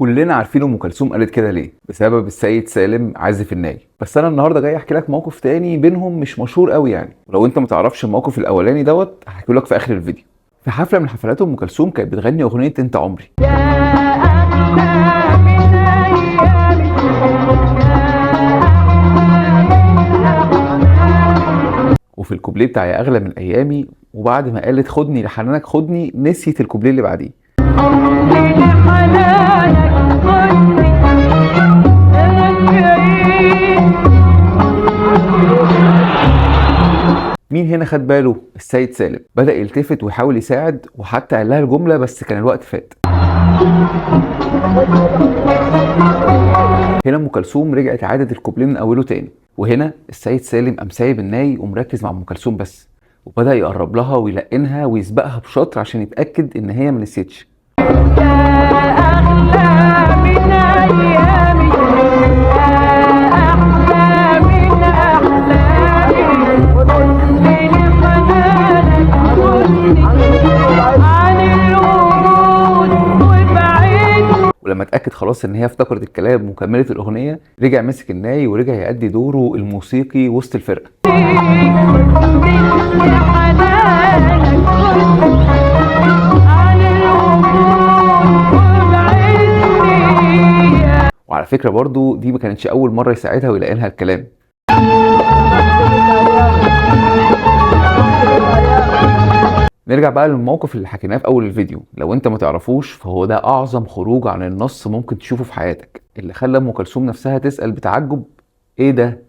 كلنا عارفين ام كلثوم قالت كده ليه؟ بسبب السيد سالم عازف الناي. بس انا النهارده جاي احكي لك موقف تاني بينهم مش مشهور قوي يعني، ولو انت متعرفش الموقف الاولاني دوت هحكيه لك في اخر الفيديو. في حفله من حفلات ام كلثوم كانت بتغني اغنيه انت عمري. وفي الكوبليه بتاع يا اغلى من ايامي، وبعد ما قالت خدني لحنانك خدني نسيت الكوبليه اللي بعديه. مين هنا خد باله؟ السيد سالم بدأ يلتفت ويحاول يساعد، وحتى قال لها الجملة بس كان الوقت فات. هنا ام كلثوم رجعت عادت الكوبليه من اوله تاني، وهنا السيد سالم قام سايب الناي ومركز مع ام كلثوم بس، وبدأ يقرب لها ويلقنها ويسبقها بشطر عشان يتأكد ان هي ما نسيتش. ولما اتأكد خلاص ان هي افتكرت الكلام وكملت الاغنية، رجع مسك الناي ورجع يأدي دوره الموسيقي وسط الفرقة. وعلى فكرة برضو دي ما كانتش اول مرة يساعدها ويلاقي الكلام. نرجع بقى للموقف اللي حكيناه في اول الفيديو. لو انت ما تعرفوش فهو ده اعظم خروج عن النص ممكن تشوفه في حياتك، اللي خلى ام كلثوم نفسها تسأل بتعجب ايه ده؟